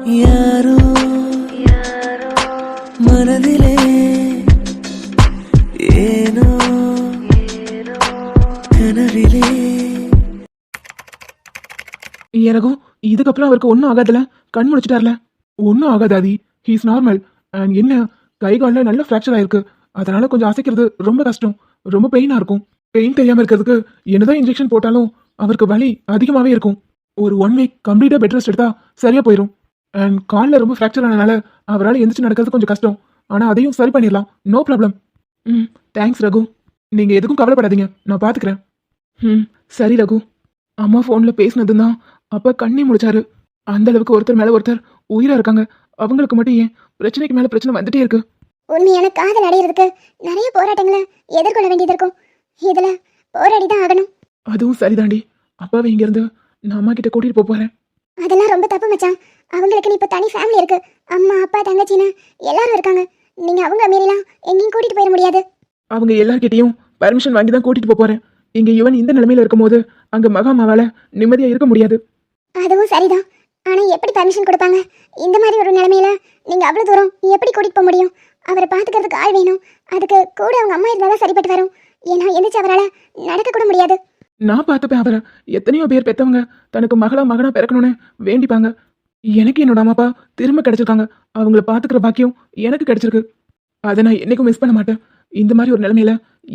யாரோ மனதிலே ஏனோ கனவிலே. எனக்கும் இதுக்கப்புறம் அவருக்கு ஒன்றும் ஆகாதுல, கண் முடிச்சிட்டார்ல. ஒன்றும் ஆகாது ஆதி, ஹீஸ் நார்மல். அண்ட் என்ன, கை காலில் நல்ல ஃப்ராக்சர் ஆயிருக்கு. அதனால கொஞ்சம் அசைக்கிறது ரொம்ப கஷ்டம், ரொம்ப பெயினா இருக்கும். பெயின் தெரியாம இருக்கிறதுக்கு என்னதான் இன்ஜெக்ஷன் போட்டாலும் அவருக்கு வலி அதிகமாவே இருக்கும். ஒரு 1 வீக் கம்ப்ளீட்டா பெட் ரெஸ்ட் எடுத்தா சரியா போயிடும். அண்ட் காலில் ரொம்ப ஃப்ராக்சர் ஆனதுனால அவரால் எந்திரிச்சு நடக்கிறது கொஞ்சம் கஷ்டம். ஆனா அதையும் சரி பண்ணிடலாம், நோ ப்ராப்ளம். தேங்க்ஸ் ரகு, நீங்க எதுக்கும் கவலைப்படாதீங்க, நான் பாத்துக்கிறேன். சரி ரகு. அம்மா ஃபோன்ல பேசினது தான் அப்ப கண்ணே முடிச்சாரு. அந்த அளவுக்கு ஒருத்தர் மேல ஒருத்தர் உயிரா இருக்காங்க. அவங்களுக்கு மட்டும் ஏன் பிரச்சனைக்கு மேல பிரச்சனை வந்துட்டே இருக்கு? உண்மையான காதல் அடையிறதுக்கு நிறைய போராட்டங்களை எதிர்கொள்ள வேண்டியது இருக்கும். இதுல போராடி தான் ஆகணும். அதுவும் சரிதாண்டி. அப்பாவை இங்க இருந்து நான் அம்மா கிட்ட கூட்டிட்டு போறேன். அதெல்லாம் ரொம்ப தப்பு மச்சான். அவங்களுக்கு இப்ப தனி ஃபேமிலி இருக்கு. அம்மா அப்பா தங்கச்சின்னு எல்லாரும் இருக்காங்க. நீங்க அவங்க மீறலாம் எங்கேயும் கூட்டிட்டு போயிட முடியாது. அவங்க எல்லார்கிட்டையும் பர்மிஷன் வாங்கி தான் கூட்டிட்டு போறேன். இங்க இவன் இந்த நிலைமையில இருக்கும்போது அங்க மகாமாவால நிம்மதியா இருக்க முடியாது. அதுவும் சரிதான். ஆனா எப்படி பர்மிஷன் கொடுப்பாங்க? இந்த மாதிரி ஒரு நிலைமையில நீங்க அவ்வளவு தூரம் எப்படி கூட்டிட்டு போக முடியும்? அவரை பாத்துக்கிறதுக்கு ஆள் வேணும். அதுக்கு கூட அவங்க அம்மா இருந்தாதான் சரிப்பட்டு வரும். ஏன்னா எந்திரிச்சு அவரால் நடக்க கூட முடியாது. நான் பார்த்துப்பேன் அவரை. எத்தனையோ பேர் பெத்தவங்க தனக்கு மகனா பிறக்கணும்னு வேண்டிப்பாங்க. எனக்கு என்னோட அம்மா அப்பா திரும்ப கிடைச்சிருக்காங்க. அவங்கள பாத்துக்கிற பாக்கியம் எனக்கு கிடைச்சிருக்கு. அதை நான் என்னைக்கும் மிஸ் பண்ண மாட்டேன். இந்த மாதிரி ஒரு நிலைமையில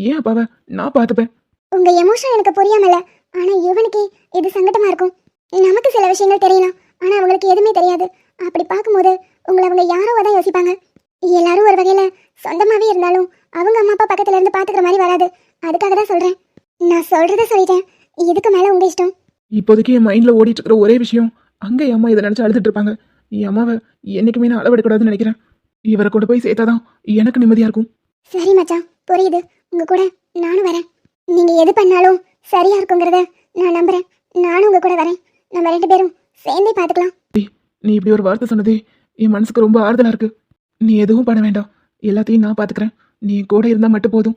ஏன் அப்பாவை நான் பார்த்துப்பேன். உங்க எமோஷன் எனக்கு புரியாமல. ஆனா இவனுக்கு இது சங்கடமா இருக்கும். நமக்கு சில விஷயங்கள் தெரியலாம், ஆனா அவங்களுக்கு எதுவுமே தெரியாது. அப்படி பார்க்கும்போது உங்களை அவங்க யாரோ தான் யோசிப்பாங்க. எல்லாரும் ஒரு வகையில சொந்தமாவே இருந்தாலும் அவங்க அம்மா அப்பா பக்கத்துல இருந்து பாத்துக்கிற மாதிரி வராது. அதுக்காக தான் சொல்றேன். நான் சொல்றத சொல்லிட்டேன், இதுக்கு மேல உங்க இஷ்டம். இப்போதைக்கு என் மைண்ட்ல ஓடிட்டு இருக்கிற ஒரே விஷயம், அங்க என் அம்மா இதை நினைச்சு அழுதுட்டு இருப்பாங்க. என் அம்மாவை என்னைக்குமே நான் அளவெடுக்கூடாதுன்னு நினைக்கிறேன். இவரை கொண்டு போய் சேர்த்தாதான் எனக்கு நிம்மதியா இருக்கும். சரி மச்சான், புரியுது. உங்க கூட நானும் வரேன். நீங்க எது பண்ணாலும் சரியா இருக்குங்கிறத நான் நம்புறேன். நானும் உங்க கூட வரேன். நம்ம 2 பேரும் சேர்ந்தே பாத்துக்கலாம். நீ இப்படி ஒரு வார்த்தை சொன்னதே என் மனசுக்கு ரொம்ப ஆறுதலா இருக்கு. நீ எதுவும் பண்ண வேண்டாம், எல்லாத்தையும் நான் பாத்துக்கிறேன். நீ கூட இருந்தா மட்டும் போதும்.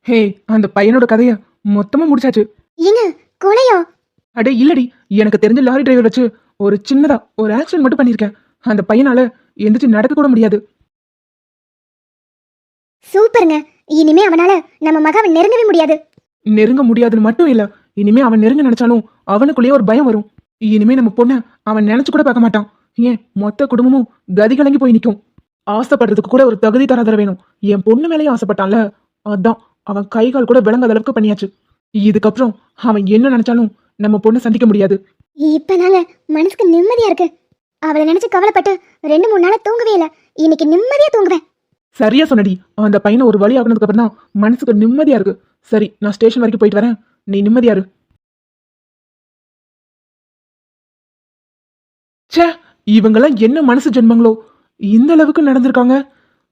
ஹே, அந்த பையனோட கதைய மொத்தமா முடிச்சாச்சு. ஏங்க கொலையோ? அடே இல்லடி, எனக்கு தெரிஞ்ச லாரி டிரைவர் வச்சு ஒரு சின்னதா ஒரு ஆக்சிடென்ட் மட்டும் பண்ணிருக்கேன். அந்த பையனால எந்திரிச்சு நடக்க கூட முடியாது. சூப்பருங்க. இனிமே அவனால நம்ம மகாவை நெருங்கவே முடியாது. நெருங்க முடியாதுன்னு மட்டும் இல்ல, இனிமே அவன் நெருங்க நினைச்சாலும் அவனுக்குள்ளேயே ஒரு பயம் வரும். இனிமே நம்ம பொண்ண அவன் நினைச்சு கூட பார்க்க மாட்டான். ஏன் மொத்த குடும்பமும் கதி கலங்கி போய் நிற்கும். ஆசைப்படுறதுக்கு கூட ஒரு தகுதி தராதர வேணும். என் பொண்ணு மேலேயும் ஆசைப்பட்டான்ல, அதான் அவன் கை கால் கூட விளங்காத அளவுக்கு பண்ணியாச்சு. இதுக்கப்புறம் அவன் என்ன நினைச்சாலும் நம்ம பொண்ணை சந்திக்க முடியாது. இப்ப நாங்க மனசுக்கு நிம்மதியா இருக்கு. அவளை நினைச்சு கவலைப்பட்டு 2-3 நாளா தூங்கவே இல்ல. இன்னைக்கு நிம்மதியா தூங்குவேன். சரியா சொன்னடி. அந்த பையனை ஒரு வழி ஆகினதுக்கு அப்புறம் தான் மனசுக்கு நிம்மதியா இருக்கு. சரி, நான் ஸ்டேஷன் வரைக்கும் போயிட்டு வரேன், நீ நிம்மதியா இரு. ச்சே, இவங்கெல்லாம் என்ன மனசு ஜென்மங்களோ, இந்த அளவுக்கு நடந்திருக்காங்க.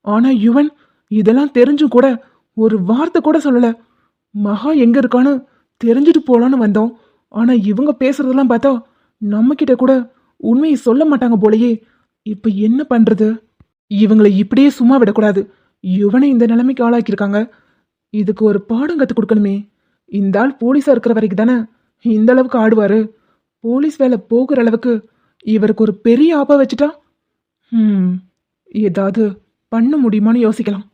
ஆனா இவன் இதெல்லாம் தெரிஞ்சும் கூட ஒரு வார்த்தை கூட சொல்லல. மகா எங்க இருக்கான்னு தெரிஞ்சுட்டு போலான்னு வந்தோம். ஆனா இவங்க பேசுறதெல்லாம் பார்த்தா நம்ம கிட்ட கூட உண்மையை சொல்ல மாட்டாங்க போலயே. இப்ப என்ன பண்றது? இவங்களை இப்படியே சும்மா விடக்கூடாது. இவனை இந்த நிலைமைக்கு ஆளாக்கியிருக்காங்க. இதுக்கு ஒரு பாடம் கத்து கொடுக்கணுமே. இந்த ஆள் போலீஸா இருக்கிற வரைக்கும் தானே இந்த அளவுக்கு ஆடுவாரு. போலீஸ் வேலை போகிற அளவுக்கு இவருக்கு ஒரு பெரிய ஆப்பா வச்சுட்டா ஏதாவது பண்ண முடியுமான்னு யோசிக்கலாம்.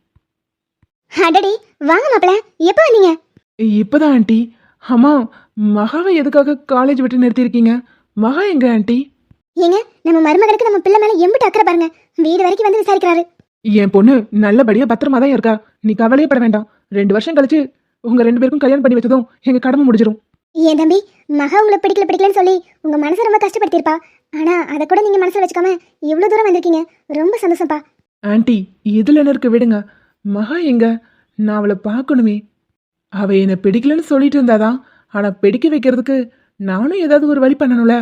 அடடி, வாங்க மாப்பிள. எப்ப வந்தீங்க? இப்பதான் ஆண்டி. அம்மா, மகாவை எதுக்காக காலேஜ் விட்டு நிறுத்திருக்கீங்க? மகா எங்க ஆண்டி? ஏங்க, நம்ம மருமகனுக்கு நம்ம பிள்ளை மேல எம்பிட்டு அக்கறை பாருங்க. வீடு வரைக்கும் வந்து விசாரிக்கிறாரு. என் பொண்ணு நல்லபடியா பத்திரமா தான் இருக்கா. நீ கவலையே பட வேண்டாம். 2 வருஷம் கழிச்சு உங்க 2 பேருக்கும் கல்யாணம் பண்ணி வச்சதும் எங்க கடமை முடிஞ்சிடும். ஏன் தம்பி, மகா உங்களை பிடிக்கலன்னு சொல்லி உங்க மனசை ரொம்ப கஷ்டப்படுத்திருப்பா. ஆனா அதை கூட நீங்க மனசுல வச்சுக்காம இவ்வளவு தூரம் வந்திருக்கீங்க. ரொம்ப சந்தோஷம்ப்பா. ஆண்டி, இதுல என்ன இருக்கு, விடுங்க. மகா எங்க? நான் அவளை பார்க்கணுமே. அவ என்னை பிடிக்கலன்னு சொல்லிட்டு இருந்தாதான். ஆனா பிடிக்க வைக்கிறதுக்கு நானும் ஏதாவது ஒரு வழி பண்ணணும்ல.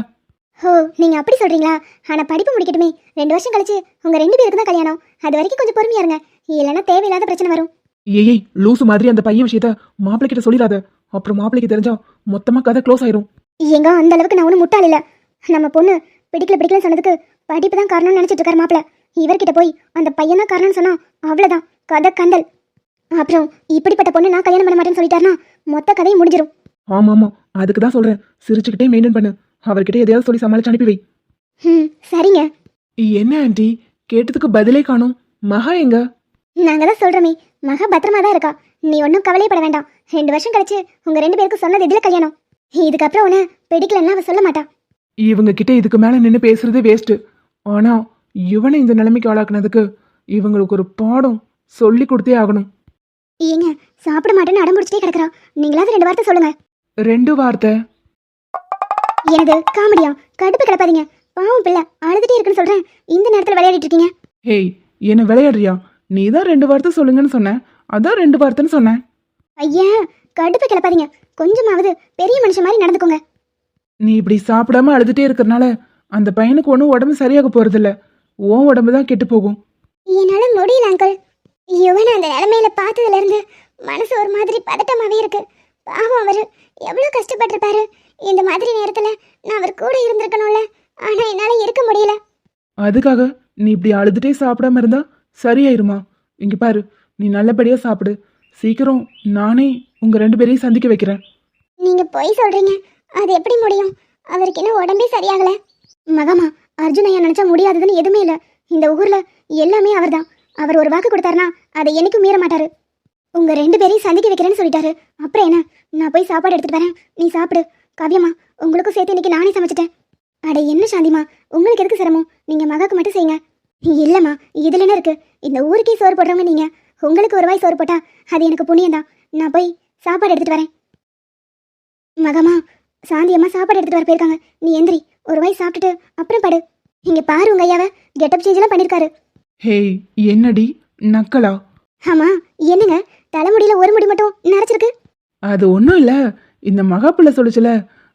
ஓ, நீங்க அப்படி சொல்றீங்களா? ஆனா படிப்பு முடிக்கட்டுமே. 2 வருஷம் கழிச்சு உங்க 2 பேருக்கு தான் கல்யாணம். அது வரைக்கும் கொஞ்சம் பொறுமையா இருங்க, இல்லைன்னா தேவையில்லாத பிரச்சனை வரும். ஏய், லூசு மாதிரி அந்த பையன் விஷயத்த மாப்பிள்ளை கிட்ட சொல்லிடாத. அப்புறம் மாப்பிள்ளைக்கு தெரிஞ்சா மொத்தமா கதை க்ளோஸ் ஆயிரும். எங்க அந்த அளவுக்கு நான் ஒன்றும் முட்டாள் இல்ல. நம்ம பொண்ணு பிடிக்கல சொன்னதுக்கு படிப்பு தான் காரணம்னு நினைச்சிட்டு இருக்காரு மாப்பிள்ள. இவர்கிட்ட போய் அந்த பையன் தான் காரணம்னு சொன்னா அவ்வளவுதான், கதை கந்தல். அப்புறம் இப்படிப்பட்ட பொண்ணு நான் கல்யாணம் பண்ண மாட்டேன்னு சொல்லிட்டாருன்னா மொத்த கதையும் முடிஞ்சிடும். ஆமாமா, அதுக்கு தான் சொல்றேன், சிரிச்சுக்கிட்டே மெயின்டைன் பண்ணு. அவர்கிட்ட எதையாவது சொல்லி சமாளிச்சு அனுப்பி வை. சரிங்க. என்ன ஆண்டி, கேட்டதுக்கு பதிலே காணோம். மகா எங்க? நாங்க தான் சொல்றோமே, மகா பத்திரமா தான் இருக்கா. நீ ஒன்றும் கவலையப்பட வேண்டாம். 2 வருஷம் கழிச்சு உங்க 2 பேருக்கும் சொன்னது இதுல கல்யாணம். இதுக்கப்புறம் உன்னை பிடிக்கலன்னா அவ சொல்ல மாட்டா. இவங்க கிட்ட இதுக்கு மேல நின்று பேசுறதே வேஸ்ட். ஆனா இவனை இந்த நிலைமைக்கு ஆளாக்குனதுக்கு இவங்களுக்கு ஒரு பாடம் சொல்லி கொடுத்தே ஆகணும். ஏங்க, சாப்பிட மாட்டேன்னு அடம்பிடிச்சிட்டே கிடக்குறா. நீங்களாவது 2 வார்த்தை சொல்லுங்க. 2 வார்த்தை? எனது காமெடியா? கடுப்பு கிளப்பாதீங்க. பாவம் பிள்ளை அழுதுட்டே இருக்குன்னு சொல்றேன், இந்த நேரத்துல விளையாடிட்டு இருக்கீங்க. ஹேய், என்ன விளையாடுறியா? நீ தான் 2 வார்த்தை சொல்லுங்கன்னு சொன்ன, அதான் 2 வார்த்தைன்னு சொன்னேன். ஐயா, கடுப்பு கிளப்பாதீங்க. கொஞ்சமாவது பெரிய மனுஷன் மாதிரி நடந்துக்கோங்க. நீ இப்படி சாப்பிடாம அழுதுட்டே இருக்கறனால அந்த பையனுக்கு ஒன்றும் உடம்பு சரியாக போறதில்ல. உன் உடம்பு தான் கெட்டு போகும். என்னால முடியல அங்கிள். யுவனை அந்த நிலைமையில பார்த்ததுல இருந்து மனசு ஒரு மாதிரி பதட்டமாவே இருக்கு. பாவம், அவரு எவ்வளவு கஷ்டப்பட்டிருப்பாரு. இந்த மாதிரி நேரத்துல நான் அவர் கூட இருந்திருக்கணும்ல. ஆனா என்னால இருக்க முடியல. அதுக்காக நீ இப்படி அழுதுட்டே சாப்பிடாம இருந்தா சரியாயிருமா? இங்க பாரு, நீ நல்லபடியா சாப்பிடு. சீக்கிரம் நானே உங்க 2 பேரையும் சந்திக்க வைக்கிறேன். நீங்க பொய் சொல்றீங்க. அது எப்படி முடியும்? அவருக்கு இன்னும் உடம்பே சரியாகல. மகமா, அர்ஜுன் ஐயா நினைச்சா முடியாததுன்னு எதுவுமே இல்ல. இந்த ஊர்ல எல்லாமே அவர்தான். அவர் ஒரு வாக்கு கொடுத்தாருன்னா அதை என்னைக்கும் மீற மாட்டாரு. உங்க 2 பேரையும் சந்திக்க வைக்கிறேன்னு சொல்லிட்டாரு. அப்புறம் என்ன, நான் போய் சாப்பாடு எடுத்துட்டு வரேன், நீ சாப்பிடு. காவியம்மா, உங்களுக்கும் சேர்த்து இன்னைக்கு நானே சமைச்சிட்டேன். அட என்ன சாந்திமா, உங்களுக்கு எதுக்கு சிரமம்? நீங்க மகாக்கு மட்டும் செய்யுங்க. இல்லம்மா, இதுல என்ன இருக்கு? இந்த ஊருக்கே சோறு போடுறவங்க நீங்க. உங்களுக்கு ஒரு வாய் சோறு போட்டா அது எனக்கு புண்ணியம் தான். நான் போய் சாப்பாடு எடுத்துட்டு வரேன். மகமா, சாந்தி அம்மா சாப்பாடு எடுத்துட்டு வர போயிருக்காங்க. நீ எந்திரி, ஒரு வாய் சாப்பிட்டுட்டு அப்புறம் படு. இங்க பாரு, உங்க ஐயாவை கெட்டப் சேஞ்ச் எல்லாம் பண்ணிருக்காரு. ஹேய், என்னடி நக்கலா? ஆமா, என்னங்க தலைமுடியில ஒரு முடி மட்டும் நரைச்சிருக்கு? அது ஒன்றும் இல்லை, இந்த மகாப்பிள்ளை சொல்லுச்சுல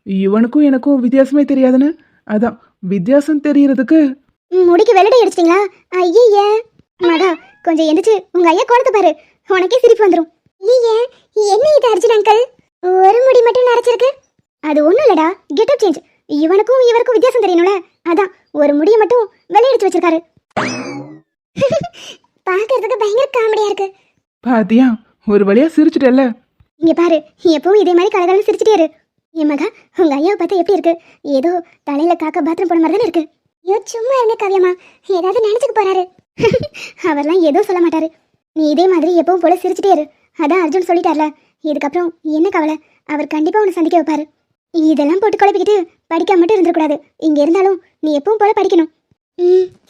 இவனுக்கும் எனக்கும் வித்தியாசமே தெரியாதுன்னு. அதான் வித்தியாசம் தெரியறதுக்கு. முடிக்கு வெள்ளடை அடிச்சிட்டீங்களா? ஐய மகா, கொஞ்சம் எந்திரிச்சு உங்க ஐயா கோலத்தை பாரு, உனக்கே சிரிப்பு வந்துடும். ஐயே, என்ன இது அர்ஜுன் அங்கிள், ஒரு முடி மட்டும் நரைச்சிருக்கு? அது ஒன்றும் இல்லடா, கெட்டப் சேஞ்ச். இவனுக்கும் இவருக்கும் வித்தியாசம் தெரியணும்ல, அதான் ஒரு முடியை மட்டும் வெள்ளையடிச்சு வச்சிருக்காரு. பார்க்கறதுக்கு பயங்கர காமெடியா இருக்கு. பாத்தியா, ஒரு வழியா சிரிச்சுட்டல்ல. இங்க பாரு, எப்பவும் இதே மாதிரி கலகலன்னு சிரிச்சுட்டே இரு. என் மகா, உங்க ஐயாவை பார்த்தா எப்படி இருக்கு? ஏதோ தலையில காக்க பாத்ரூம் போன மாதிரி தானே இருக்கு. ஐயோ, சும்மா இருங்க காவியம்மா, ஏதாவது நினைச்சுக்க போறாரு. அவர்லாம் ஏதோ சொல்ல மாட்டாரு. நீ இதே மாதிரி எப்பவும் போல சிரிச்சுட்டே இரு. அதான் அர்ஜுன் சொல்லிட்டார்ல, இதுக்கப்புறம் என்ன கவலை, அவர் கண்டிப்பா உன்னை சந்திக்க வைப்பாரு. இதெல்லாம் போட்டு குழப்பிக்கிட்டு படிக்காம மட்டும் இருந்துடக்கூடாது. இங்க இருந்தாலும் நீ எப்பவும் போல படிக்கணும்.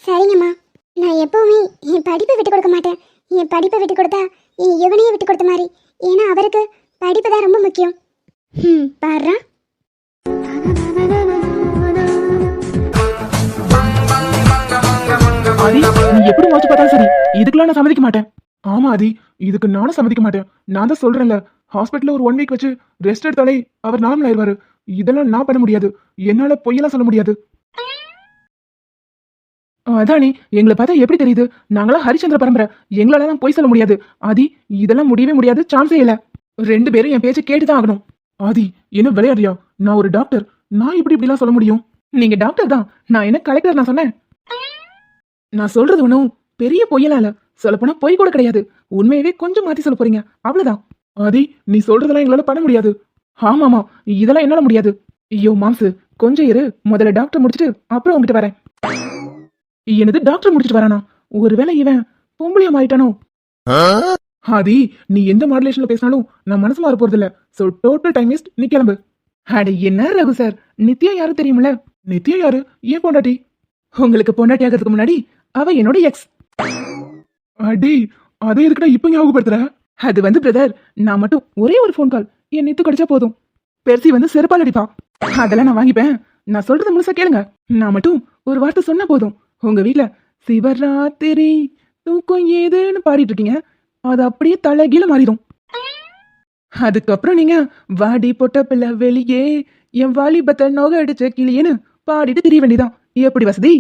சரிங்கம்மா. நான் எப்பவுமே என் படிப்பை விட்டு கொடுக்க மாட்டேன். என் படிப்பை விட்டு கொடுத்தா என் இவனையே விட்டு கொடுத்த மாதிரி. ஏன்னா அவருக்கு படிப்பு தான் ரொம்ப முக்கியம். பாரு, ஆதி, நீ எப்படி வாட்சி பார்த்தாலும் சரி, இதுக்கெல்லாம் நான் சம்மதிக்க மாட்டேன். ஆமா ஆதி, இதுக்கு நானும் சம்மதிக்க மாட்டேன். நான் தான் சொல்றேன்ல, ஹாஸ்பிட்டல்ல ஒரு 1 வீக் வச்சு ரெஸ்ட் எடுத்தாலே அவர் நார்மல் ஆயிடுவாரு. இதெல்லாம் நான் பண்ண முடியாது. என்னால பொய்யெல்லாம் சொல்ல முடியாது. அதானே, எங்களை பார்த்தா எப்படி தெரியுது? நாங்களாம் ஹரிச்சந்திர பரம்பரை, எங்களால பொய் சொல்ல முடியாது. ஆதி, இதெல்லாம் முடியவே முடியாது, சான்ஸே இல்லை. 2 பேரும் என் பேச்சை கேட்டுதான் ஆகணும். ஆதி, என்ன விளையாடுறியா? நான் ஒரு டாக்டர், நான் இப்படிலாம் சொல்ல முடியும்? நீங்க டாக்டர் தான், நான் என்ன கலெக்டர் நான் சொன்னேன்? நான் சொல்றது ஒன்றும் பெரிய பொய்யெல்லாம் இல்ல. சொல்லப்போனா பொய் கூட கிடையாது. உண்மையவே கொஞ்சம் மாத்தி சொல்ல போறீங்க, அவ்வளவுதான். ஆதி, நீ சொல்றதெல்லாம் எங்களால பண்ண முடியாது. ஆமாமா, இதெல்லாம் என்னால முடியாது. ஐயோ மாம்சு, கொஞ்சம் இரு, முதல்ல டாக்டர் முடிச்சிட்டு அப்புறம் உங்ககிட்ட வரேன். என்னது டாக்டர் முடிச்சிட்டு வரானா? ஒருவேளை இவன் பொம்பளையா மாறிட்டானோ? ஆதி, நீ எந்த மாடுலேஷன்ல பேசினாலும் நான் மனசு மாற போறது இல்ல. சோ டோட்டல் டைம் வேஸ்ட், நீ கிளம்பு. அட என்ன ரகு சார், நித்யா யாரு தெரியுமில்ல? நித்யா யாரு? ஏன் பொண்டாட்டி? உங்களுக்கு பொண்டாட்டி ஆகிறதுக்கு முன்னாடி அவ என்னோட எக்ஸ். அடி, அதை எதுக்குடா இப்ப ஞாபகப்படுத்துற? அது வந்து பிரதர், நான் மட்டும் ஒரே ஒரு ஃபோன் கால் என் நித்து கிடைச்சா போதும், பெருசி வந்து செருப்பால் அடிப்பா. அதெல்லாம் நான் வாங்கிப்பேன். நான் சொல்றது முழுசா கேளுங்க. நான் மட்டும் ஒரு வார்த்தை சொன்னா போதும், உங்க வீட்டுல சிவராத்திரி தூக்கம் ஏதுன்னு பாடிட்டு இருக்கீங்க, அது அப்படியே தலைகீழ மாறிடும். அதுக்கப்புறம் நீங்க வாடி பொட்ட பிள்ளை வெளியே என் வாலிபத்தை நோக அடிச்ச கிளியேன்னு பாடிட்டு தெரிய வேண்டியதான். எப்படி வசதி?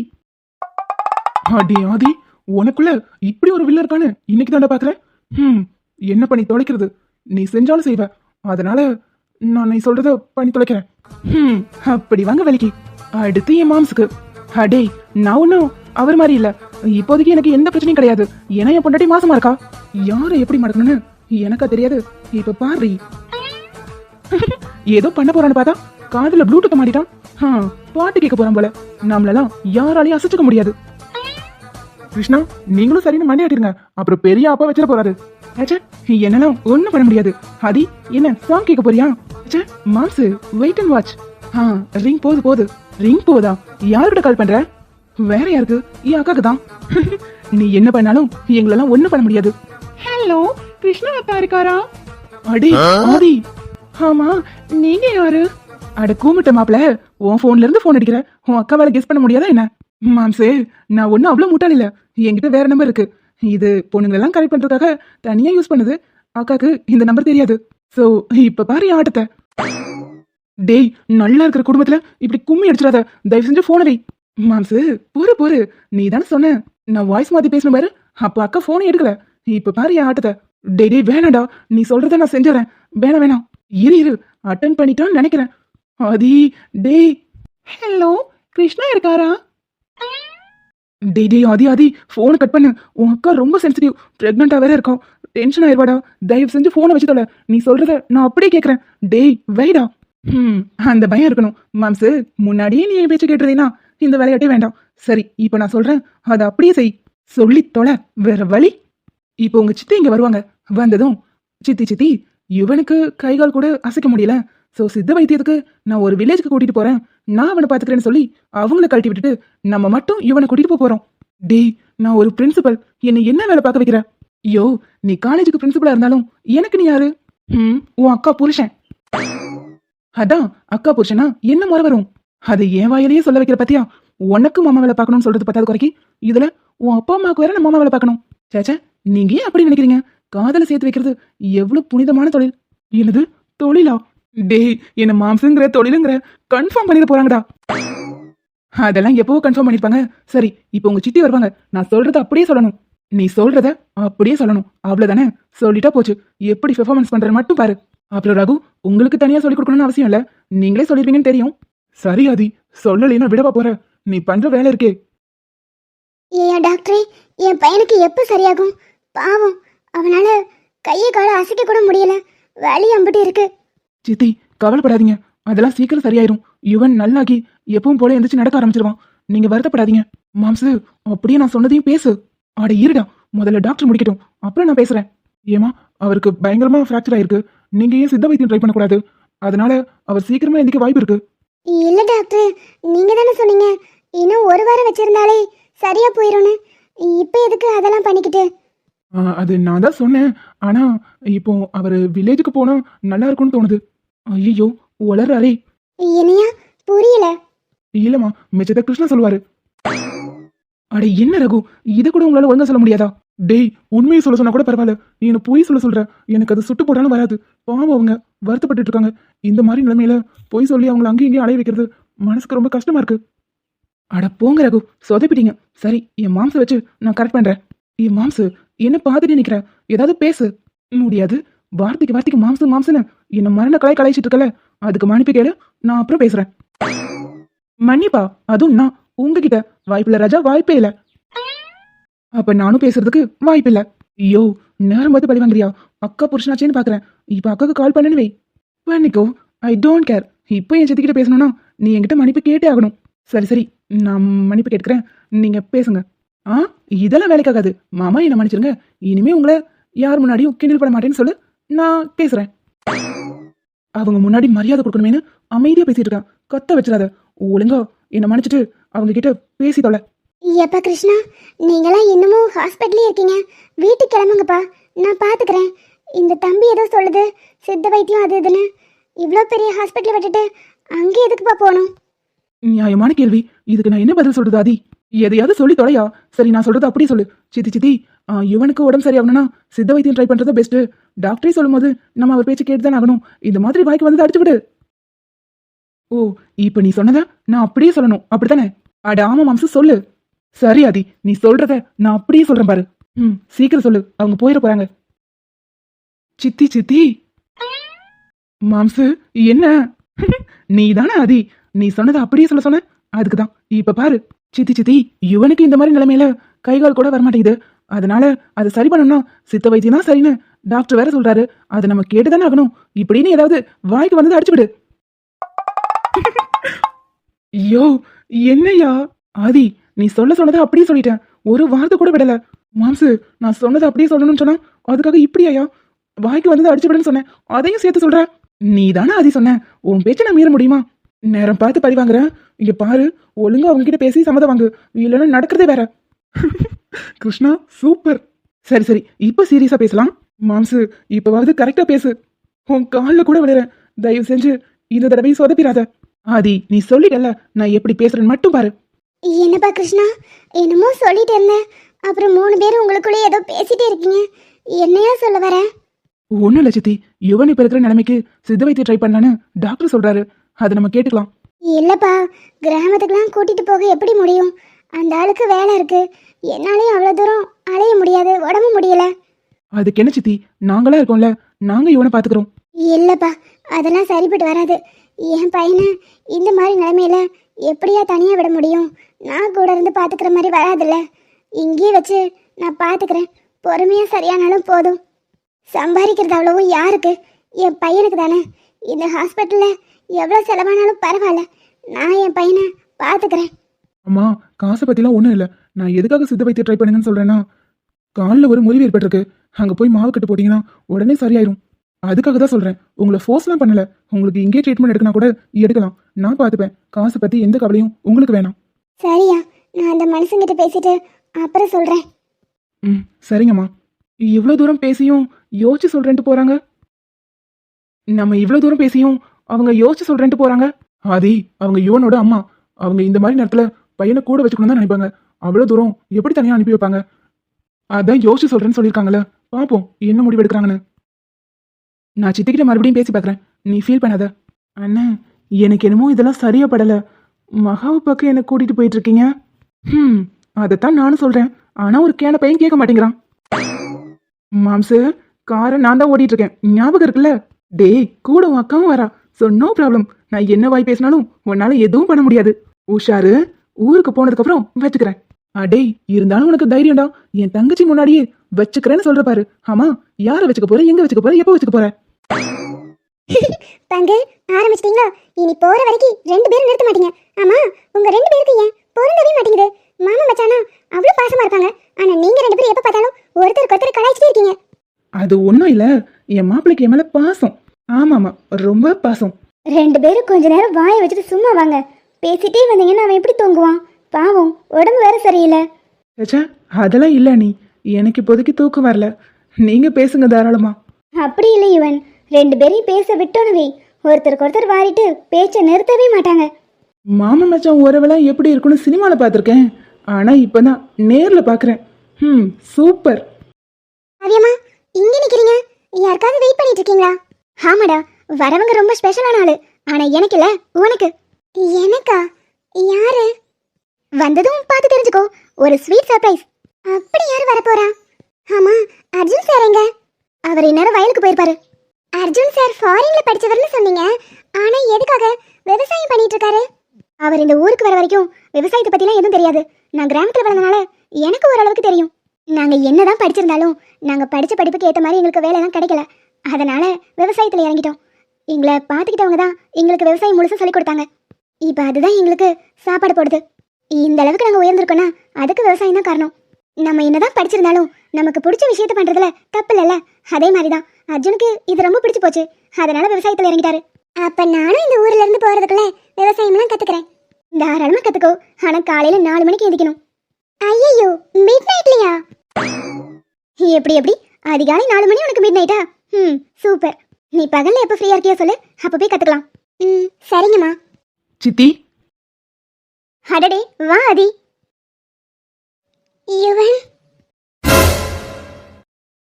அடி ஆதி, உனக்குள்ள இப்படி ஒரு வில்ல இருக்கான்னு இன்னைக்கு தாண்டா பாக்குறேன். என்ன பண்ணி தொலைக்கிறது? நீ செஞ்சாலும் செய்வ, அதனால நான் நீ சொல்றத பண்ணி தொலைக்கிறேன். அப்படி வாங்க வேலைக்கு. அடுத்து என் மாம்ஸுக்கு. அடே, நான் ஒன்னும் அவர் மாதிரி இல்ல. இப்போதைக்கு எனக்கு எந்த பிரச்சனையும் கிடையாது. ஏன்னா என் பொண்டாட்டி மாசமா இருக்கா. யாரை எப்படி மடக்கணும்னு எனக்கா தெரியாது. இப்ப பாரு, ஏதோ பண்ண போறான்னு பார்த்தா காதுல ப்ளூடூத் மாட்டிட்டான். பாட்டு கேட்க போறான் போல. நம்மளெல்லாம் யாராலையும் அசைச்சுக்க முடியாது. கிருஷ்ணா, நீங்களும் சரின்னு மண்டையாட்டிருங்க, அப்புறம் பெரிய அப்பா வச்சிட போறாரு. அச்சே, என்னெல்லாம் ஒண்ணும் பண்ண முடியாது. ஹரி, என்ன சாங் கேட்க போறியா? அச்சே, மாம்சு, வெயிட் அண்ட் வாட்ச். ரிங் போது ரிங் போதா? யாருக்கிட்ட கால் பண்ற? வேற யாருக்கு? என் அக்காக்கு தான். நீ என்ன பண்ணாலும் எங்களெல்லாம் ஒண்ணும் பண்ண முடியாது. ஹலோ, கிருஷ்ணா அக்கா இருக்காரா? அடி ஆதி. ஆமா, நீங்க யாரு? அட கூமிட்ட மாப்பிள, உன் போன்ல இருந்து போன் அடிக்கிற. உன் அக்கா வேலை கெஸ் பண்ண முடியாதா என்ன? மாம்சே, நான் ஒன்னும் அவ்வளவு முட்டாள் இல்ல. என்கிட்ட வேற நம்பர் இருக்கு. இது பொண்ணுங்களெல்லாம் கரெக்ட் பண்றதுக்காக தனியா யூஸ் பண்ணுது. அக்காக்கு இந்த நம்பர் தெரியாது. சோ இப்ப பாரு என் ஆட்டத்தை. டேய், நல்லா இருக்கிற குடும்பத்துல இப்படி கும்மி அடிச்சிடாத. தயவு செஞ்சு போன வை. மாம்சு, பொறு, நீ தானே சொன்ன நான் வாய்ஸ் மாத்தி பேசணும் பாரு. அப்ப அக்கா போனை எடுக்கல. இப்ப பாரு என் ஆட்டத்தை. டேய் வேணாடா, நீ சொல்றத நான் செஞ்சுறேன். வேணாம், இரு அட்டன் பண்ணிட்டான்னு நினைக்கிறேன். ஆதி, டேய். ஹலோ, கிருஷ்ணா இருக்காரா? டேய் ஆதி, போனை கட் பண்ணு. உன் அக்கா ரொம்ப சென்சிட்டிவ், பிரெக்னண்டா வேற இருக்கோம். டென்ஷன் ஆயிடுவாடா. தயவு செஞ்சு போனை வச்சு தொலை. நீ சொல்றத நான் அப்படியே கேட்கறேன். டேய் வைடா. அந்த பயம் இருக்கணும். மாம்சு, முன்னாடியே நீ என் பேச்சு கேட்டுறதீனா இந்த விளையாட்டே வேண்டாம். சரி, இப்ப நான் சொல்றேன், அதை அப்படியே செய். சொல்லி தொலை, வேற வழி. இப்போ உங்க சித்தி இங்க வருவாங்க. வந்ததும் சித்தி இவனுக்கு கைகால் கூட அசைக்க முடியல. சோ சித்த வைத்தியத்துக்கு நான் ஒரு வில்லேஜுக்கு கூட்டிட்டு போறேன், நான் அவனை பாத்துக்கிறேன்னு சொல்லி அவங்கள கழட்டி விட்டுட்டு நம்ம மட்டும் இவனை கூட்டிட்டு போறோம். டேய், நான் ஒரு பிரின்சிபல், என்னை என்ன வேலை பார்க்க வைக்கிற? ஐயோ, நீ காலேஜுக்கு பிரின்சிபலா இருந்தாலும் எனக்கு நீ யாரு? உன் அக்கா புருஷன். அதான் அக்கா புருஷனா என்ன முறை வரும்? அதை என் வாயிலேயே சொல்ல வைக்கிற பத்தியா? உனக்கு மாமா வேலை பார்க்கணும்னு சொல்றது பத்தாது குறைக்கி இதுல உன் அப்பா அம்மாவுக்கு வேற நம்ம மாமா வேலை பார்க்கணும். சேச்சா, நீங்க ஏன் அப்படி நினைக்கிறீங்க? காதலை சேர்த்து வைக்கிறது எவ்வளவு புனிதமான தொழில். என்னது தொழிலா? டேய், என்ன மாம்சங்கிற தொழிலுங்கிற கன்ஃபார்ம் பண்ணிட போறாங்கடா. அதெல்லாம் எப்பவோ கன்ஃபார்ம் பண்ணிருப்பாங்க. சரி, இப்போ உங்க சித்தி வருவாங்க. நான் சொல்றத அப்படியே சொல்லணும். நீ சொல்றத அப்படியே சொல்லணும். அவ்வளவுதானே? சொல்லிட்டா போச்சு. எப்படி பெர்ஃபார்மன்ஸ் பண்றேன்னு மட்டும் பாரு. அப்புறம் ரகு, உங்களுக்கு தனியா சொல்லிக் கொடுக்கணும்னு அவசியம் இல்ல. நீங்களே சொல்லிருப்பீங்கன்னு தெரியும். சரி ஆதி, சொல்லலைன்னா விடவா போற? நீ பண்ற வேலை இருக்கே. ஏயா டாக்டரே, என் பையனுக்கு எப்போ சரியாகும்? பாவம், அவனால கையை காலை அசைக்க கூட முடியல. வலி அம்பிட்டு இருக்கு. சித்தி, கவலைப்படாதீங்க. அதெல்லாம் சீக்கிரம் சரியாயிரும். இவன் நல்லாகி எப்பவும் போல எந்திரிச்சு நடக்க ஆரம்பிச்சிருவான். நீங்க வருத்தப்படாதீங்க. மாம்சு, அப்படியே நான் சொன்னதையும் பேசு. அட இருடா, முதல்ல டாக்டர் முடிக்கட்டும், அப்புறம் நான் பேசுறேன். ஏமா, அவருக்கு பயங்கரமா ஃப்ராக்சர் ஆயிருக்கு. நீங்க ஏன் சித்த வைத்தியம் ட்ரை பண்ணக்கூடாது? அதனால அவர் சீக்கிரமா எந்திக்க வாய்ப்பு இருக்கு. இல்ல டாக்டர், நீங்க தானே சொன்னீங்க இன்னும் ஒரு வாரம் வச்சிருந்தாலே சரியா போயிரும்னு. இப்ப எதுக்கு அதெல்லாம் பண்ணிக்கிட்டு? அது நான் தான் சொன்னேன். ஆனா இப்போ அவர் வில்லேஜுக்கு போனா நல்லா இருக்கும்னு தோணுது. ஐயோ, உளறாரே. என்னையா புரியல? இல்லம்மா, மிச்சத்தை கிருஷ்ணா சொல்லுவாரு. அட என்ன ரகு, இதை கூட உங்களால ஒழுங்கா சொல்ல முடியாதா? டேய், உண்மையை சொல்ல சொன்னா கூட பரவாயில்ல, நீ என்ன பொய் சொல்ற. எனக்கு அது சுட்டு போட்டாலும் வராது. பாவம், அவங்க வருத்தப்பட்டு இருக்காங்க. இந்த மாதிரி நிலைமையில பொய் சொல்லி அவங்களை அங்கேயும் இங்கேயும் அலைய வைக்கிறது மனசுக்கு ரொம்ப கஷ்டமா இருக்கு. அட போங்க ரகு, சொதப்பிட்டீங்க. சரி, என் மாம்ச வச்சு நான் கரெக்ட் பண்றேன். என் மாம்சு, என்ன பார்த்துட்டு நிக்கிற? ஏதாவது பேசு. முடியாது. வார்த்தைக்கு மாம்சுன்னு என்ன மரண கலாய்ச்சிட்டு இருக்கல, அதுக்கு மன்னிப்பு கேளு. நான் அப்புறம் பேசுறேன். மன்னிப்பா? அதுவும் நான் உங்ககிட்ட? வாய்ப்பில்ல ராஜா, வாய்ப்பே இல்ல. அப்ப நானும் பேசுறதுக்கு வாய்ப்பில்ல. ஐயோ, நேரம் பார்த்து பழி வாங்குறியா? அக்கா புருஷனாச்சேன்னு பாக்குறேன். இப்ப அக்காவுக்கு கால் பண்ணனு வை. பண்ணிக்கோ, ஐ டோன்ட் கேர். இப்போ என் சித்திக்கிட்ட பேசணும்னா நீ என்கிட்ட மன்னிப்பு கேட்டே ஆகணும். சரி, நான் மன்னிப்பு கேட்கிறேன். நீங்க பேசுங்க. இதெல்லாம் வேலைக்காகாது. மாமா, என்ன மன்னிச்சிருங்க. இனிமே உங்களை யார் முன்னாடியும் கிண்டல் பண்ண மாட்டேன்னு சொல்லு. நான் பேசுறேன். அவங்க முன்னாடி மரியாதை கொடுக்கணுமேனு அமைதியா பேசிட்டு இருக்கான். கத்த வச்சிடாத. ஒழுங்கா என்ன மன்னிச்சிட்டு அவங்க கிட்ட பேசி தொலை. எப்பா கிருஷ்ணா, நீங்களாம் இன்னமும் ஹாஸ்பிட்டலே இருக்கீங்க. வீட்டுக்கு கிளம்புங்கப்பா, நான் பாத்துக்கிறேன். இந்த தம்பி ஏதோ சொல்லுது, சித்த வைத்தியம் அது இதுன்னு. இவ்வளோ பெரிய ஹாஸ்பிட்டல் விட்டுட்டு அங்கே எதுக்குப்பா போகணும்? நியாயமான கேள்வி. இதுக்கு நான் என்ன பதில் சொல்றது ஆதி? எதையாவது சொல்லி தொலையா? சரி, நான் சொல்றது அப்படியே சொல்லு. சித்தி, இவனுக்கு உடம்பு சரியாகணும்னா சித்த வைத்தியம் ட்ரை பண்றது பெஸ்ட். டாக்டரே சொல்லும் போது நம்ம அவர் பேச்சு கேட்டுதான் ஆகணும். இந்த மாதிரி வாய்க்கு வந்து அடிச்சு விடு. ஓ, இப்ப நீ சொன்னத நான் அப்படியே சொல்லணும், அப்படித்தானே? அட ஆமா மாம்சு, சொல்லு. சரி ஆதி, நீ சொல்றத நான் அப்படியே சொல்றேன் பாரு. சீக்கிரம் சொல்லு, அவங்க போயிட போறாங்க. சித்தி. மாம்சு, என்ன? நீ தானே ஆதி, நீ சொன்னதை அப்படியே சொல்ல சொன்ன. அதுக்குதான் இப்ப பாரு. சித்தி, இவனுக்கு இந்த மாதிரி நிலைமையில கைகால் கூட வரமாட்டேங்குது. அதனால அதை சரி பண்ணணும்னா சித்த வைத்தியம் தான் சரின்னு டாக்டர் வேற சொல்றாரு, அதை நம்ம கேட்டுதானே ஆகணும். இப்படின்னு ஏதாவது வாய்க்கு வந்தது அடிச்சு விடு. ஐயோ என்னையா ஆதி, நீ சொன்னதை அப்படியே சொல்லிட்டேன், ஒரு வார்த்தை கூட விடல. மாம்சு, நான் சொன்னதை அப்படியே சொல்லணும்னு சொன்னா அதுக்காக இப்படியா வாய்க்கு வந்தது அடிச்சு விடுன்னு சொன்னேன், அதையும் சேர்த்து சொல்ற. நீ தானே ஆதி சொன்ன, உன் பேச்சை நான் மீற முடியுமா? நேரம் பார்த்து பழி வாங்குற. இங்க பாரு, ஒழுங்கா அவங்க கிட்ட பேசி சம்மதம் வாங்கு, இல்லைன்னா நடக்கிறதே வேற. கிருஷ்ணா சூப்பர். சரி சரி, இப்ப சீரியஸா பேசலாம். மாம்சு, இப்பவாவது கரெக்டா பேசு. உன் காலில் கூட விடுறேன், தயவு செஞ்சு இந்த தடவை சொதப்பிடாத. ஆதி, நீ சொல்லிட்டல, நான் எப்படி பேசுறேன்னு மட்டும் பாரு. என்னப்பா கிருஷ்ணா, என்னமோ சொல்லிட்டு இருந்தேன், அப்புறம் 3 பேரும் உங்களுக்குள்ளே ஏதோ பேசிட்டே இருக்கீங்க. என்னையா சொல்ல வர? ஒன்னும் இல்ல சித்தி, யுவன் இப்ப இருக்கிற நிலைமைக்கு சித்த வைத்தியம் ட்ரை பண்ணலான்னு டாக்டர் சொல்றாரு, அதை நம்ம கேட்டுக்கலாம். இல்லப்பா, கிராமத்துக்குலாம் கூட்டிட்டு போக எப்படி முடியும்? அந்த ஆளுக்கு வேலை இருக்கு, என்னாலையும் அவ்வளோ தூரம் அலைய முடியாது, உடம்பு முடியல. அதுக்கு என்ன சித்தி, நாங்களா இருக்கோம்ல, நாங்க இவனை பாத்துக்கிறோம். இல்லப்பா, அதெல்லாம் சரிப்பட்டு வராது. என் பையனை இந்த மாதிரி நிலைமையில எப்படியா தனியா விட முடியும்? நான் கூட இருந்து பாத்துக்கிற மாதிரி வராதுல்ல. இங்கேயே வச்சு நான் பாத்துக்கிறேன், பொறுமையா சரியானாலும் போதும். சம்பாதிக்கிறது அவ்வளவும் யாருக்கு? என் பையனுக்கு தானே. இந்த ஹாஸ்பிட்டல்ல எவ்வளோ செலவானாலும் பரவாயில்ல, நான் என் பையனை பாத்துக்கிறேன். அம்மா, காசை பத்திலாம் ஒண்ணும் இல்ல. நான் எதுக்காக சித்த வைத்தியம் ட்ரை பண்ணுங்கன்னு சொல்றேன்னா, காலில் ஒரு முறிவு ஏற்பட்டிருக்கு, அங்க போய் மாவு கட்டு போட்டீங்கன்னா உடனே சரியாயிரும். அதுக்காக தான் சொல்றேன். உங்களை ஃபோர்ஸ்லாம் பண்ணல, உங்களுக்கு இங்கே ட்ரீட்மெண்ட் எடுக்கணும் கூட எடுக்கலாம், நான் பார்த்துப்பேன். காசை பத்தி எந்த கவலையும் உங்களுக்கு வேணாம். சரியா, நான் அந்த மனுஷங்கிட்ட பேசிட்டு அப்புறம் சொல்றேன். ம், சரிங்கம்மா. இவ்வளோ தூரம் பேசியும் யோசிச்சு சொல்றேன்ட்டு போறாங்க. நம்ம இவ்வளோ தூரம் பேசியும் அவங்க யோசிச்சு சொல்றேன்ட்டு போறாங்க. ஆதி, அவங்க யுவனோட அம்மா, அவங்க இந்த மாதிரி நேரத்துல பையனை கூட வச்சுக்கணும் தான் நினைப்பாங்க. அவ்வளோ தூரம் எப்படி தனியாக அனுப்பி வைப்பாங்க? அதான் யோசிச்சு சொல்றேன்னு சொல்லியிருக்காங்கல்ல, பார்ப்போம் என்ன முடிவு எடுக்கிறாங்கன்னு. நான் சித்திக்கிட்ட மறுபடியும் பேசி பார்க்குறேன், நீ ஃபீல் பண்ணாத. அண்ணா, எனக்கு என்னமோ இதெல்லாம் சரியா படலை. மகாவை பக்கம் என்ன கூட்டிட்டு போயிட்டு இருக்கீங்க. அதைத்தான் நானும் சொல்றேன், ஆனா ஒரு கேன பையன் கேட்க மாட்டேங்கிறான். மாம்சு, காரை நான் தான் ஓட்டிட்டு இருக்கேன், ஞாபகம் இருக்குல்ல? டேய், கூட உன் அக்காவும் வரா, ஸோ நோ ப்ராப்ளம். நான் என்ன வாய் பேசினாலும் உன்னால எதுவும் பண்ண முடியாது. உஷாரு, ஊருக்கு போனதுக்கு அப்புறம் வச்சுக்கிறேன். அடேய், இருந்தாலும் உனக்கு தைரியம்டா, என் தங்கச்சி முன்னாடியே வச்சுக்கிறேன்னு சொல்ற பாரு. ஆமா, யார வச்சுக்க போற, எங்க வச்சுக்க போற, எப்ப வச்சுக்க போற? பங்கு ஆரம்பிச்சிட்டீங்களா? இனி போற வரைக்கும் 2 பேரும் நிறுத்த மாட்டீங்க. ஆமா, உங்க 2 பேருக்கு ஏன் பொருந்தவே மாட்டேங்குது? மாமா மச்சானா அவ்வளவு பாசமா இருப்பாங்க, ஆனா நீங்க 2 பேரும் எப்ப பார்த்தாலும் ஒருத்தருக்கு ஒருத்தர் கலாய்ச்சிட்டே இருக்கீங்க. அது ஒன்றும் இல்லை, என் மாப்பிள்ளைக்கு என் மேலே பாசம். ஆமாம்மா, ரொம்ப பாசம். 2 பேரும் கொஞ்ச நேரம் வாயை வச்சுட்டு சும்மா வாங்க. பேசிட்டே வந்தீங்கன்னா அவன் எப்படி தூங்குவான்? பாவம், உடம்பு வேற சரியில்லை. ஏச்சா, அதெல்லாம் இல்லை நீ, எனக்கு இப்போதைக்கு தூக்கம் வரல, நீங்க பேசுங்க தாராளமா. அப்படி இல்லை இவன், 2 பேரையும் பேச விட்டோனவே ஒருத்தருக்கு ஒருத்தர் வாரிட்டு பேச்சை நிறுத்தவே மாட்டாங்க. மாமன் மச்சான் உறவெல்லாம் எப்படி இருக்குன்னு சினிமாவில் பார்த்துருக்கேன், ஆனால் இப்போதான் நேரில் பார்க்குறேன். சூப்பர். அவியம்மா, இங்கே நிற்கிறீங்க, யாருக்காவது வெயிட் பண்ணிட்டு இருக்கீங்களா? ஆமாடா, வரவங்க ரொம்ப ஸ்பெஷலான ஆளு, ஆனா எனக்கு இல்ல, உனக்கு. எனக்கா? யாரு? வந்ததும் பார்த்து தெரிஞ்சுக்கோ, ஒரு ஸ்வீட் சர்ப்ரைஸ். அப்படி யாரு வரப்போறா? ஆமா, அர்ஜுன் சார் எங்க? அவர் இந்நேரம் வயலுக்கு போயிருப்பாரு. அர்ஜுன் சார் ஃபாரின்ல படிச்சவர்னு சொன்னீங்க, ஆனா எதுக்காக விவசாயம் பண்ணிட்டு இருக்காரு? அவர் இந்த ஊருக்கு வர வரைக்கும் விவசாயத்தை பத்திலாம் எதுவும் தெரியாது. நான் கிராமத்துல வளர்ந்தனால எனக்கு ஓரளவுக்கு தெரியும். நாங்க என்னதான் படிச்சிருந்தாலும் நாங்க படிச்ச படிப்புக்கு ஏற்ற மாதிரி எங்களுக்கு வேலை எல்லாம் கிடைக்கல, அதனால விவசாயத்துல இறங்கிட்டோம். எங்களை பார்த்துக்கிட்டவங்க தான் எங்களுக்கு விவசாயம் முழுசா சொல்லி கொடுத்தாங்க. இப்போ அதுதான் எங்களுக்கு சாப்பாடு போடுது. இந்த அளவுக்கு நாங்கள் உயர்ந்திருக்கோன்னா அதுக்கு விவசாயம் தான் காரணம். நம்ம என்னதான் படிச்சிருந்தாலும் நமக்கு பிடிச்ச விஷயத்த பண்றதுல தப்பு இல்லைல்ல? அதே மாதிரி தான் அர்ஜுனுக்கு இது ரொம்ப பிடிச்சு போச்சு, அதனால விவசாயத்தில் இறங்கிட்டாரு. அப்ப நானும் இந்த ஊர்ல இருந்து போறதுக்குள்ள விவசாயம்லாம் கத்துக்கிறேன். தாராளமா கத்துக்கோ, ஆனா காலையில 4 மணிக்கு எந்திக்கணும். ஐயோ, மிட் நைட்லயா? எப்படி அதிகாலை 4 மணி உனக்கு மிட் நைட்டா? சூப்பர். நீ பகல்ல எப்ப ஃப்ரீயா இருக்கியோ சொல்லு, அப்ப போய் கத்துக்கலாம். சரிங்கம்மா. சித்தி. அடடே, வா ஆதி. யுவன்.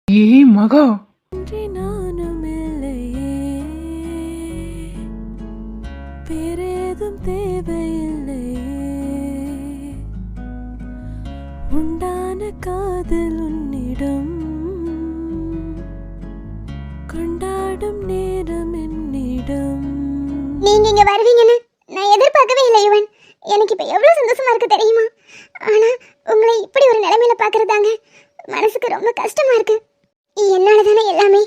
ஏ மகா, நானும் இல்லையே, வேறேதும் தேவையில்லையே, உண்டான காதல் உன்னிடம், கொண்டாடும் நேரம் என்னிடம். நீங்க இங்க வருவீங்கன்னு நான் எதிர்பார்க்கவே இல்லை யுவன். எனக்கு இப்ப எவ்வளவு சந்தோஷமா இருக்கு தெரியுமா? ஆனா உங்களை இப்படி ஒரு நிலைமையில பாக்குறதாங்க மனசுக்கு ரொம்ப கஷ்டமா இருக்கு. என்னால தானே எல்லாமே.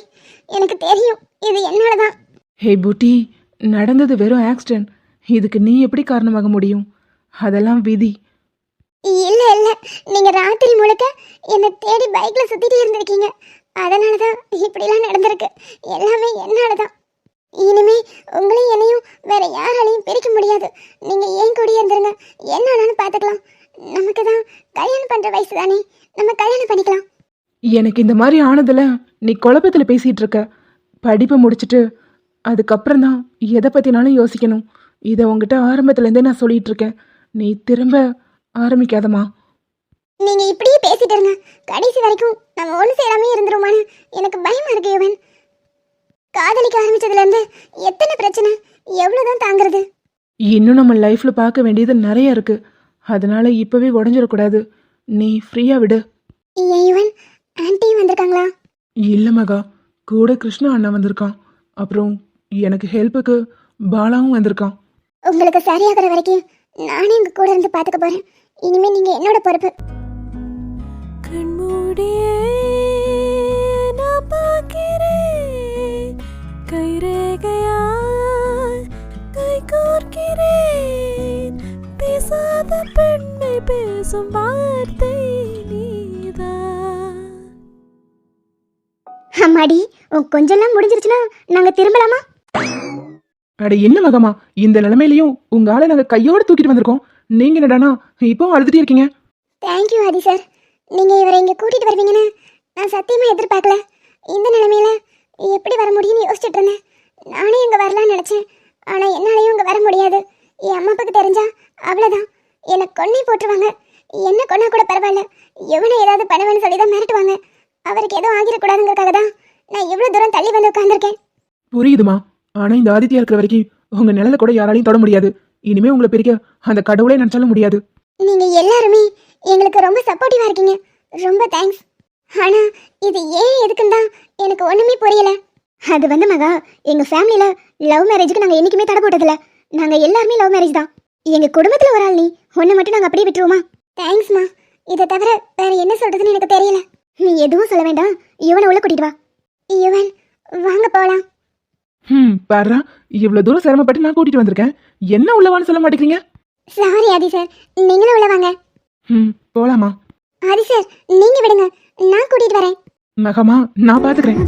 ஹே புட்டி, நடந்தது வெறும் ஆக்சிடென்ட். இதுக்கு நீ எப்படி காரணமாக முடியும்? அதெல்லாம் விதி. இல்ல இல்ல, நீங்க ராத்திரி முழுக்க என்னை தேடி பைக்ல சுத்திட்டே இருந்திருக்கீங்க. அதனாலதான் இப்படிலாம் நடந்திருக்கு. எல்லாமே என்னாலதான். இனிமே உங்களையும் என்னையும் வேற யாராலையும் பிரிக்க முடியாது. நீங்க ஏன் கூடயே இருந்துருங்க, என்ன ஆனாலும் பாத்துக்கலாம். நமக்கு தான் கல்யாணம் பண்ற வயசு தானே, நம்ம கல்யாணம் பண்ணிக்கலாம். எனக்கு இந்த மாதிரி ஆனதுல நீ குழப்பத்தில் பேசிட்டு இருக்க. படிப்பை முடிச்சுட்டு அதுக்கப்புறம் தான் எதை பற்றினாலும் யோசிக்கணும். இதை உங்ககிட்ட ஆரம்பத்துலேருந்தே நான் சொல்லிட்டு இருக்கேன். நீ திரும்ப ஆரம்பிக்காதம்மா. நீங்க இப்படியே பேசிட்டு இருங்க, கடைசி வரைக்கும் நம்ம ஒண்ணு சேராமே இருந்துருமான்னு எனக்கு பயமா இருக்கு யுவன். காதலிக்க ஆரம்பிச்சதுல இருந்து எத்தனை பிரச்சனை, எவ்வளவுதான் தாங்குறது? இன்னும் நம்ம லைஃப்பில் பார்க்க வேண்டியது நிறைய இருக்கு. அதனால இப்போவே உடஞ்சிடக்கூடாது. நீ ஃப்ரீயாக விடு. ஏன் யுவன், ஆன்ட்டியும் வந்திருக்காங்களா? இல்லை மகா, கூட கிருஷ்ணா அண்ணா வந்திருக்கான். அப்புறம் எனக்கு ஹெல்ப்புக்கு பாலாவும் வந்திருக்கான். உங்களுக்கு சரியாகிற வரைக்கும் நானே உங்க கூட இருந்து பாத்துக்க போறேன். இனிமே நீங்க என்னோட பொறுப்பு. கண்மூடியே நான் பார்க்கிறேன், கைரேகையாய் கை கோர்க்கிறேன், பேசாத பெண்மை பேசும் வார்த்தை நீதான். அம்மாடி, கொஞ்சம்லாம் முடிஞ்சிருச்சுன்னா நாங்க திரும்பலாமா? அட என்ன மகமா, இந்த நிலைமையிலையும் உங்க ஆளை நாங்க கையோட தூக்கிட்டு வந்திருக்கோம். நீங்க என்னடானா இப்போ அழுதுட்டே இருக்கீங்க? தேங்க்யூ ஆதி சார். நீங்க இவரை இங்க கூட்டிட்டு வருவீங்கன்னு நான் சத்தியமா எதிர்பார்க்கல. இந்த நிலைமையில எப்படி வர முடியும்னு யோசிச்சுட்டு இருந்தேன். நானே இங்க வரலாம்னு நினைச்சேன். ஆனா என்னாலையும் இங்க வர முடியாது. என் அம்மா அப்பாக்கு தெரிஞ்சா அவ்வளவுதான், என்னை கொன்னே போட்டுருவாங்க. என்ன கொன்னா கூட பரவாயில்ல, எவனை ஏதாவது பண்ணுவேன்னு சொல்லி தான் மிரட்டுவாங்க. அவருக்கு எதுவும் ஆகிடக்கூடாதுங்கிறதுக்காக தான் நான் இவ்வளவு தூரம் தள்ளி வந்து உட்கார்ந்துருக்கேன். புரியுதுமா, ஆனா இந்த ஆதித்யா இருக்கிற வரைக்கும் உங்க நிழல கூட யாராலையும் தொட முடியாது. இனிமே உங்களை பிரிக்க அந்த கடவுளே நினைச்சாலும் முடியாது. நீங்க எல்லாருமே எங்களுக்கு ரொம்ப சப்போர்ட்டிவா இருக்கீங்க. ரொம்ப தேங்க்ஸ். ஆனா இது ஏன் எதுக்குன்னு தான் எனக்கு ஒண்ணுமே புரியல. அது வந்து மகா, எங்க ஃபேமிலியில லவ் மேரேஜுக்கு நாங்க என்னைக்குமே தடை போட்டதில்ல. நாங்க எல்லாருமே லவ் மேரேஜ் தான். எங்க குடும்பத்துல ஒரு ஆள் நீ, ஒண்ணு மட்டும் நாங்க அப்படியே விட்டுருவோமா? தேங்க்ஸ்மா. இதை தவிர வேற என்ன சொல்றதுன்னு எனக்கு தெரியல. நீ எதுவும் சொல்ல வேண்டாம், யுவனை உள்ள கூட்டிட்டு வா. யுவன், வாங்க போலாம். பாரா, இவ்வளவு தூரம் சிரமப்பட்டு நான் கூட்டிட்டு வந்திருக்கேன். என்ன உள்ளவான்னு சொல்ல மாட்டேங்கிறீங்க? சாரி ஆதி சார், நீங்களும் உள்ள வாங்க. போலாமா? ஆதி சார், நீங்க விடுங்க, நான் கூட்டிட்டு வரேன். மகமா, நான் பாத்துக்கிறேன்.